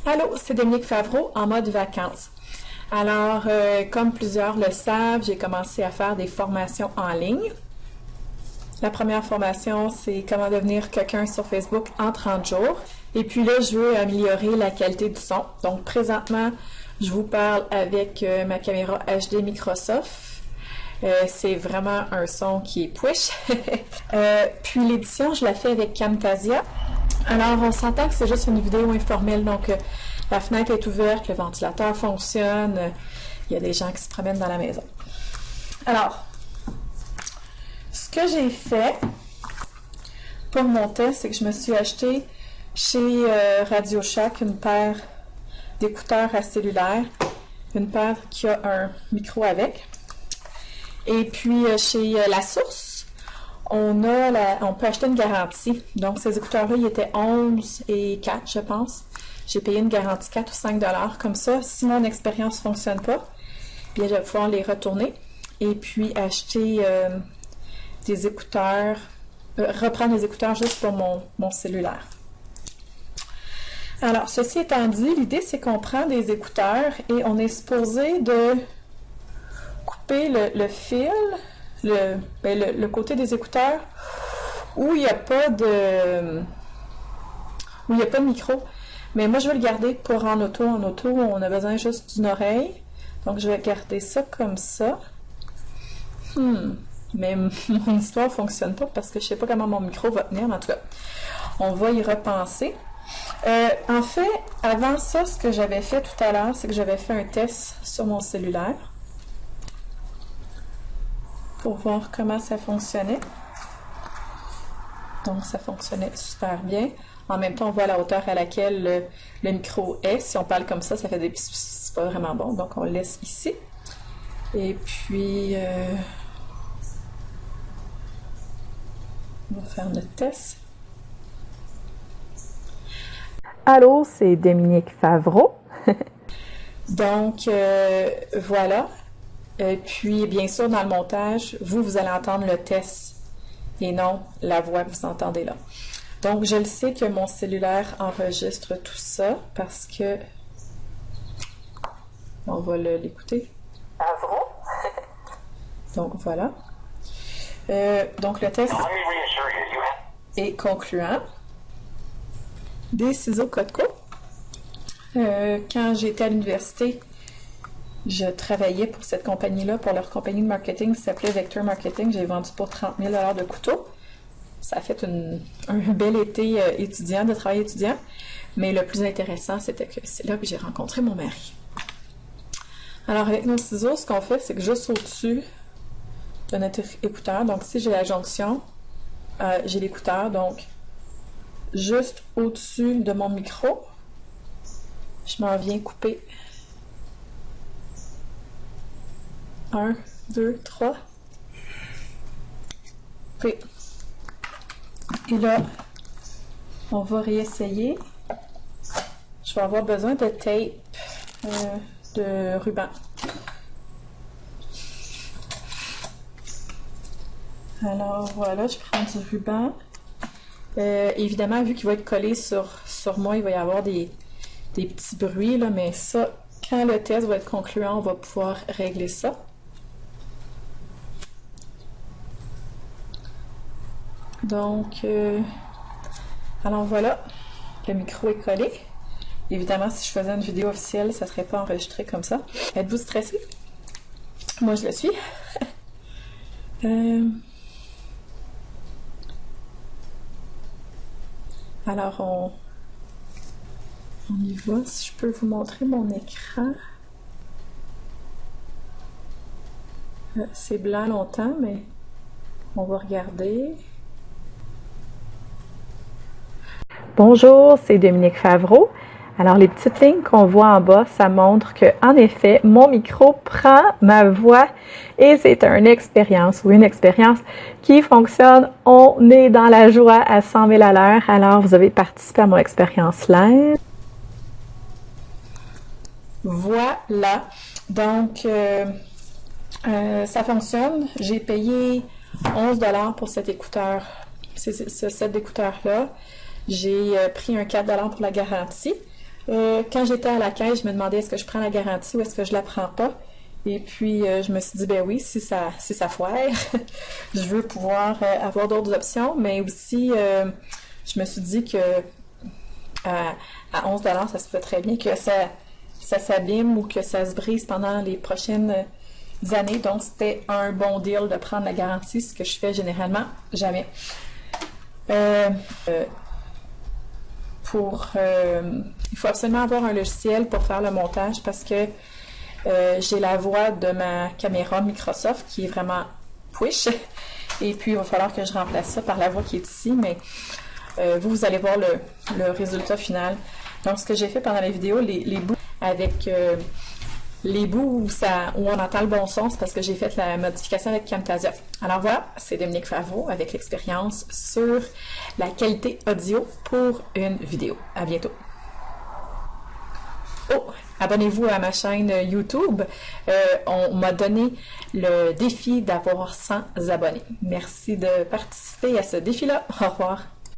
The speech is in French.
Allô, c'est Dominique Favreau en mode vacances. Alors, comme plusieurs le savent, j'ai commencé à faire des formations en ligne. La première formation, c'est comment devenir quelqu'un sur Facebook en 30 jours. Et puis là, je veux améliorer la qualité du son. Donc, présentement, je vous parle avec ma caméra HD Microsoft. C'est vraiment un son qui est push. Puis l'édition, je la fais avec Camtasia. Alors, on s'entend que c'est juste une vidéo informelle, donc la fenêtre est ouverte, le ventilateur fonctionne, il y a des gens qui se promènent dans la maison. Alors, ce que j'ai fait pour mon test, c'est que je me suis acheté chez Radio Shack une paire d'écouteurs à cellulaire, une paire qui a un micro avec. Et puis, chez La Source, on peut acheter une garantie. Donc, ces écouteurs-là, ils étaient 11 et 4, je pense. J'ai payé une garantie 4 ou 5 $. Comme ça, si mon expérience ne fonctionne pas, bien, je vais pouvoir les retourner. Et puis, acheter des écouteurs, reprendre les écouteurs juste pour mon cellulaire. Alors, ceci étant dit, l'idée, c'est qu'on prend des écouteurs et on est supposé de couper le fil, le côté des écouteurs où il n'y a pas de micro. Mais moi, je vais le garder pour en auto. En auto, on a besoin juste d'une oreille. Donc, je vais garder ça comme ça. Mais mon histoire ne fonctionne pas parce que je ne sais pas comment mon micro va tenir. Mais en tout cas, on va y repenser. En fait, avant ça, ce que j'avais fait tout à l'heure, c'est que j'avais fait un test sur mon cellulaire pour voir comment ça fonctionnait. Donc, ça fonctionnait super bien. En même temps, on voit la hauteur à laquelle le micro est. Si on parle comme ça fait des... c'est pas vraiment bon. Donc, on le laisse ici. Et puis, on va faire notre test. Allô, c'est Dominique Favreau. Donc, voilà. Puis, bien sûr, dans le montage, vous allez entendre le test et non la voix que vous entendez là. Donc, je le sais que mon cellulaire enregistre tout ça parce que... On va l'écouter. Favreau. Donc, voilà. Donc, le test est concluant. Des ciseaux Cotco. Quand j'étais à l'université, je travaillais pour cette compagnie-là, pour leur compagnie de marketing qui s'appelait Vector Marketing. J'ai vendu pour 30 000 $ de couteaux. Ça a fait un bel été étudiant, de travail étudiant. Mais le plus intéressant, c'était que c'est là que j'ai rencontré mon mari. Alors, avec nos ciseaux, ce qu'on fait, c'est que juste au-dessus de notre écouteur, donc si j'ai la jonction, j'ai l'écouteur, donc juste au-dessus de mon micro, je m'en viens couper 1, 2, 3. Couper. Et là, on va réessayer. Je vais avoir besoin de tape, de ruban. Alors voilà, je prends du ruban. Évidemment, vu qu'il va être collé sur moi, il va y avoir des petits bruits, là, mais ça, quand le test va être concluant, on va pouvoir régler ça. Donc, alors voilà, le micro est collé. Évidemment, si je faisais une vidéo officielle, ça ne serait pas enregistré comme ça. Êtes-vous stressé? Moi, je le suis. Alors, on y va. Si je peux vous montrer mon écran. C'est blanc longtemps, mais on va regarder. Bonjour, c'est Dominique Favreau. Alors, les petites lignes qu'on voit en bas, ça montre que, en effet, mon micro prend ma voix et c'est une expérience qui fonctionne. On est dans la joie à 100 000 à l'heure. Alors, vous avez participé à mon expérience live. Voilà. Donc, ça fonctionne. J'ai payé 11 $ pour cet écouteur, ce set d'écouteurs-là. J'ai pris un 4 $ pour la garantie. Quand j'étais à la caisse, je me demandais est-ce que je prends la garantie ou est-ce que je la prends pas. Et puis, je me suis dit, ben oui, si ça foire, je veux pouvoir avoir d'autres options, mais aussi, je me suis dit que à 11 $, ça se fait très bien que ça s'abîme ou que ça se brise pendant les prochaines années. Donc, c'était un bon deal de prendre la garantie, ce que je fais généralement jamais. Il faut absolument avoir un logiciel pour faire le montage parce que j'ai la voix de ma caméra Microsoft qui est vraiment push. Et puis, il va falloir que je remplace ça par la voix qui est ici, mais vous allez voir le résultat final. Donc, ce que j'ai fait pendant la vidéo, les bouts avec les bouts où on entend le bon son, c'est parce que j'ai fait la modification avec Camtasia. Alors voilà, c'est Dominique Favreau avec l'expérience sur la qualité audio pour une vidéo. À bientôt! Oh, abonnez-vous à ma chaîne YouTube. On m'a donné le défi d'avoir 100 abonnés. Merci de participer à ce défi-là. Au revoir.